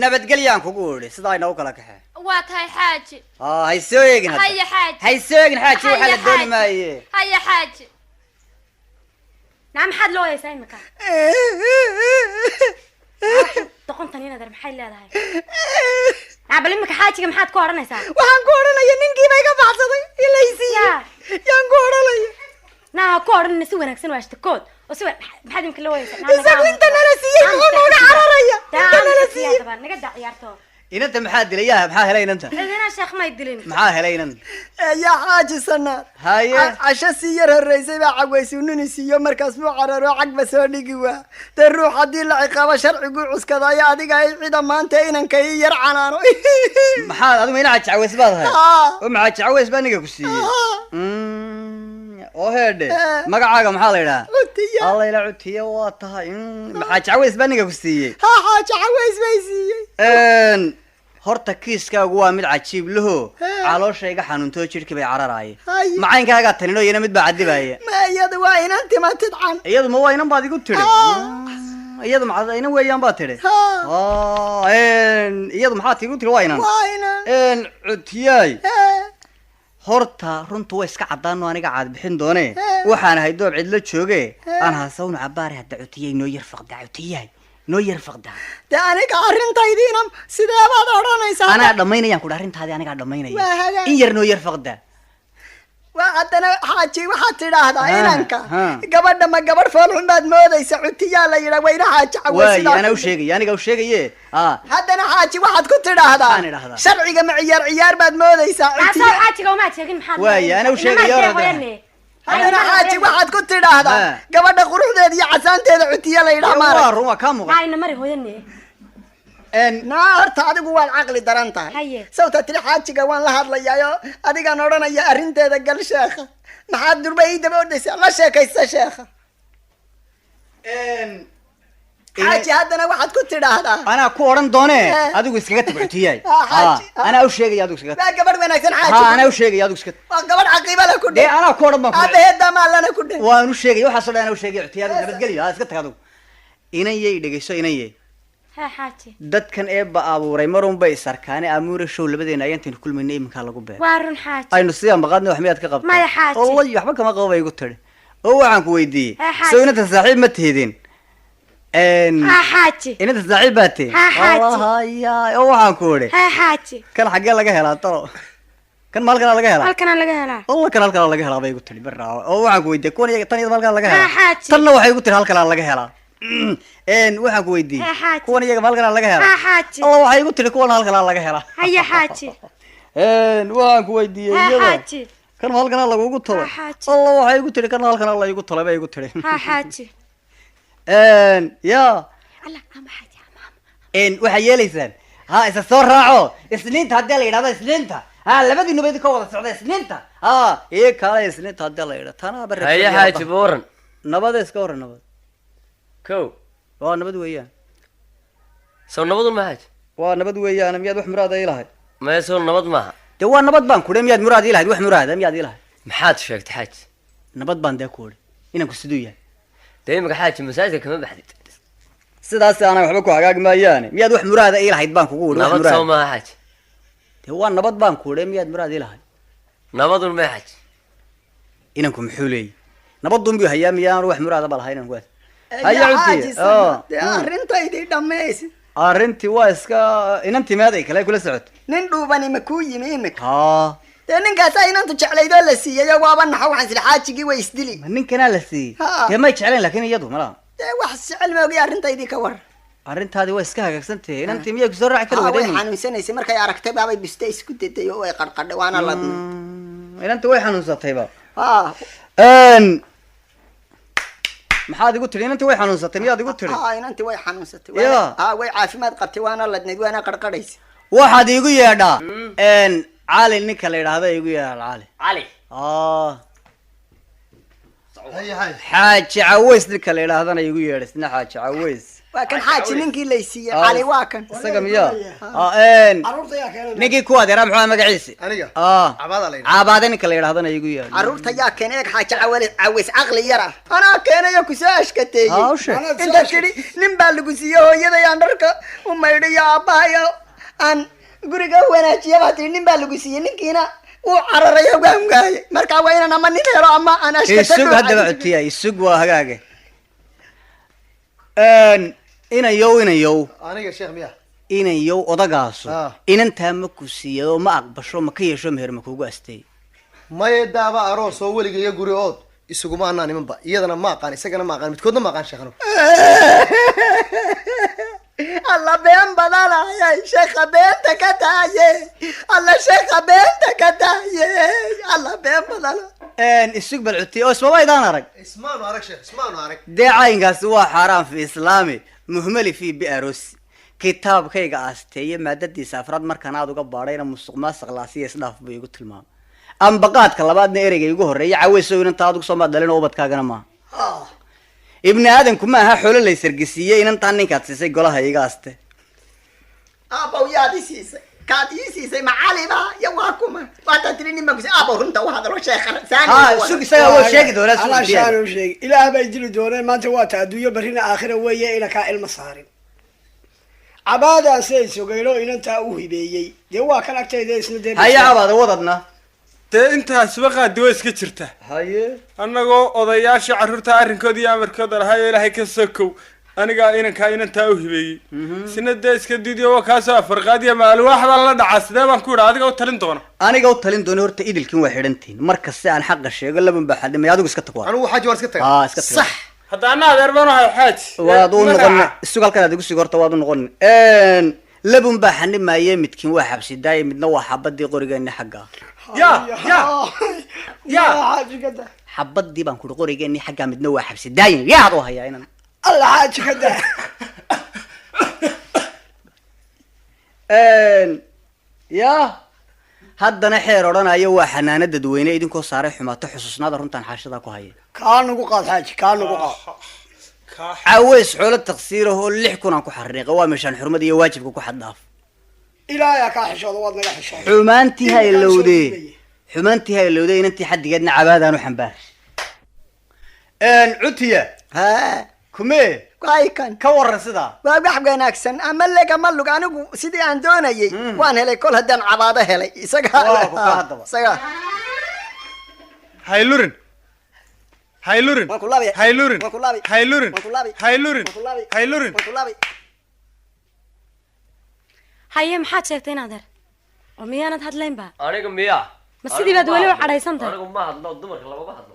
nabadgelyan kugu wuri sida ayna u kala kaxay waa tahay xaaji hay soo eegin haya xaaji hay soo eegin xaaji waxa la dooni maaye haya xaaji نعم حد لو يسايمك doqontan inaad maxay leedahay abalimka xaajiga maxaad ku oranaysaa waxaan ku oranayaa ninkii bay ka baxsaday ilaysiya yaan ku oranaya naa ku oranayna si wanaagsan waa shtakood oo si maxaad imka loo yeesay isagu inta nala siiyay oo nooga cararaya inta nala siiyay naga daa ciyaarto inanta maxaa dilayaa maxaa helay inanta idina sheekh ma dilin maxaa helay inan ya xaaji sanad haye casho si yar horeysay baa cagwaysuunini siiyo markaas buu cararo cagba soo dhigi waa dee ruux haddii la ciqaabo sharcigu cuskadaayo adiga ay cida maanta inanka ii yar canaano maxaad adigu ina cajaways baad ahay oo maxaa cajaways baa niga ku siiyey oo heedhe magacaaga maxaa la yidhaha alla ila cutiya waa tahay maxaa cajaways baa niga ku siiyey cajaways bay siiyey horta kiiskaagu waa mid cajiib laho calooshayga xanuuntoo jidhkii bay cararaayeen macaynkaagaa taninoo iyana mid baa cadibaya ma iyada waa inan tima tidcan iyadu ma waa inan baad igu tidhi iyadu ma inan weeyaan baad tidhi iyadu maxaad igu tidhi waa inan cutiyaay horta runtu way iska caddaanoo aniga caad bixin doone waxaan ahay doob cidlo jooge aan haasawnu cabaare hadda cutiyay noo yar faqdaa cutiyaay noo yar faqdaa dee aniga arrintaydiina sidee baad odhanaysaa anaa dhammaynayaan kudha arrintaadii anigaa dhammaynaya in yar noo yar faqdaa waa haddana xaaji waxaad tidhaahdaa inanka gabadha ma gabadh foolxun baad moodaysa cutiyaa la yidhaa wayna xaaji waay anaa u sheegaya aniga u sheegaye haddana xaaji waxaad ku tidhaahdaa sharciga ma ciyaar ciyaar baad moodaysaa xaajiga uma sheegin maxaad waay anaa u sheegaya haddana xaaji waxaad ku tidhaahdaa gabadha quruxdeeda iyo casaanteeda cutiya la yidhaa maara ruma ka muuqan ayna mari hooyane naa horta adigu waad caqli daran tahay sawta tiri xaajiga waan la hadlayaayo adigaan odhanaya arrinteeda gal sheekha maxaad durba ii daba odhaysaa la sheekaysta sheekha xaaji haddana waxaad ku tidhaahdaa anaa ku odhan doone adigu iskaga tag cutiyaay anaa u sheegaya adigu iskaga waa gabadh wanaagsan xaaji anaa u sheegaya adigu iska waa gabadh caqiiba la ku dhe anaa ku odhan baan aabaheeda maalana ku dhe waan u sheegaya waxaasoo dhan anaa u sheegaya cutiyaay nabadgelyo iska tag adigu inan yey dhegeyso inan yey dadkan eebba abuuray marun bay isarkaane amuura show labadeena ayaantan kulmayna iminkaa lagu beer waa run xaaji aynu sidaan maqaadna wax miyaad ka qabtaa maya xaaji wallahi waxba kama qabo bay igu tiri oo waxaan ku weydiiyey soo inanta saaxiib ma tihidin xaaji inanta saaxiib baa tihi wallahaya oo waxaan ku idhi xaaji kan xaggee laga helaa talo kan ma halkanaa laga helaa halkanaa laga helaa wallah kan halkanaa laga helaa bay igu tiri barraawo oo waxaan ku weydiiyey kuwan tan iyada halkanaa laga helaa tanna waxay igu tiri halkanaa laga helaa waxaan ku weydiiyey kuwan iyaga halkanaa laga helaa alla waxay igu tiri kuwan halkanaa laga helaa haya xaaji waxaan ku weydiiyey iyada kan halkanaa lagugu tolo alla waxay igu tiri kan halkanaa la igu tolay bay igu tiri xaaji ya waxaa yeelaysaan ha isa soo raaco isniinta haddii la yidhahdo isniinta ha labadiinuba idinka wada socda isniinta ii kale isniinta haddii la yidhahdo tanaa bare haya xaaji buuran nabada iska waran nabad kow waa nabad weeyaan soo nabadun ma xaaji waa nabad weeyaan miyaad wax muraada ii lahayd maya soo nabad maaha dee waa nabad baan ku dhi miyaad muraad ii lahayd wax muraada miyaad ii lahayd maxaad sheegtay xaaji nabad baan dee ku idhi inanku siduu yahay dee imika xaaji masaajidka kama baxdid sidaas aanay waxba ku hagaagi maayaane miyaad wax muraada ii lahayd baan kugu idhi nabad soo maaha xaaji dee waa nabad baan ku idhi miyaad muraad ii lahayd nabadun ma xaaji inanku muxuu leeyahy nabadun buu hayaa miyaan wax muraada ba lahayn inanku arrintaydii dhammaysi arrintii waa iska inantii meeday kale kula socoto nin dhuubani ma kuu yimi imika dee ninkaasaa inantu jeclaydoo la siiyey waaba naxo waxaan sili xaajigii way isdili ninkanaa la siiyey dee may jecleen laakin iyadu malaha dee wax jecel ma ogi arrintaydii ka war arrintaadii waa iska hagaagsantahay inantii miyay kusoo raaci kari way xanuunsanaysay markay aragtay baabay biste isku daday oo ay qarqadhay waana la inantii way xanuunsatayba maxaad igu tiri inantii way xanuunsatay miyaad igu tiri inantii way xanuunsatay way caafimaad qabtay waana ladnayd waana qarqadhaysa waxaad igu yeedhaa cali ninka la yidhaahda igu yeedhaa cali xaaji caways ninka la yidhaahdana igu yeedha isna xaaji caways waa kan xaaji ninkii laysiiyey cali waa kan isaga miya caruurta yaa keenay ninkii ku adeeraa muxuu ahaa magaciisi aniga aa cabaada la caabaade ninka la yidhahdana igu yaal caruurta yaa keenay eeg xaaji caways caqli yar ah anaa keenayo kusoo ashkateeyey hawshe inta tidhi nin baa lagu siiyey hooyadayaan dharka u maydhiyo aabbahayo aan guriga u wanaajiya baa tihi nin baa lagu siiyey ninkiina uu cararayo gaamgaaye markaa waa inaan ama nin helo ama aan isug haddaba cutiya isug waa hagaage inayow aniga sheekh miya inayow odagaasu Ah. inantaa ma ku siiyado ma aqbasho ma ka yeesho meher ma kugu astay maye daaba aroos oo weliga iyo guri ood isuguma anaa nimanba iyadana ma aqaan isagana ma aqaan midkoodna ma aqaan sheekhano alla been badanayay sheekha beenta ka taaye alla sheekha beenta ka taaye alla been badana isug bal cutiya oo ismaba idaan arag ismaanu arag sheekh ismaanu arag dee caynkaasi waa xaaraan fi islaami muhmali fi biarosi kitaabkayga aasteeye maadadiisa afraad markaan aad uga baadhayna musuq maasuq laasiya isdhaaf buu igu tilmaamay ambaqaadka labaadna ereyga igu horreeya caweysow inanta adigu soo maad dhalin oo ubadkaagana maaha ibni aadanku ma aha xoolo lay sargisiiyey inantaa ninkaad siisay golaha iga aste aabow yaad i siisay kaad ii siisay macaliba iyo waa kuma waataa tiri nin baa kusi aabow runta u hadalo sheekhana ha sug isaga waa sheegi doonaa alaa sug shaanu sheegi ilaah bay dili dooneen maanta waa ta adduunyo barrina aakhira weeye ina kaa ilma saarin cabaadaan siday sogaylo inantaa u hibeeyey dee waa kan agtayda isna dee haya cabaada wadadna dee intaasba qaadi waa iska jirta haye annagoo odayaashii carruurta arrinkooda iyo amarkooda lahaa oo ilaahay ka sokow anigaa inantaa u hibeeyey isna dee iska diidiyo waa kaasoo afarqaadiya maalwaax baan la dhacaa sidee baan ku idha adiga u talin doona aniga u talin doona horta idilkin waa xidhantiin marka si aan xaqa sheego laban baa xadhimay adigu iska tag waa anigu xaaji waan iska tagay aa iska tag sax hadda anna adeer baan ahay xaaji waad u noqon isug halkan aad igu sii horta waad u noqon labun baa xanimaayee midkiin waa xabsidaaye midna waa xabadii qorigeeni xagga ya ya xaaji ka daa xabadii baan kuri qorigeeni xagga midna waa xabsidaaye yaad u hayaa inan alla xaaji ka daa ya haddana xeer odhanayo waa xanaano dadweyne idinkoo saaray xumaato xusuusnaada runtaan xaashadaa ku haya kaa nagu qaad xaaji kaa nagu qaad caweys xoolo taqsiirahoo 6 kun aan ku xariiqa waa meeshaan xurmada iyo waajibka ku xad dhaaf ilaahay kaa xishooda waad naga xishooda xumaantii ha ilowdee inantii xaddigeedna cabaadaan u xambaar cutiya ha kume waay kan ka waran sidaa waa wax wanaagsan ama leg ama lug anigu sidii aan doonayay waan helay kol haddaan cabaado helay isaga Waa ku kaa haddaba. isaga haylurin haylurin waan ku laabaya haylurin waan ku laabay haylurin waan ku laabay haylurin waan ku laabay haylurin waan ku laabay haye maxaad sheegtay in adeer oo miyaanad hadlaynba aniga miya ma sidii baad weli u cadhaysan tahay anigu ma hadlo dumarka lamama hadlo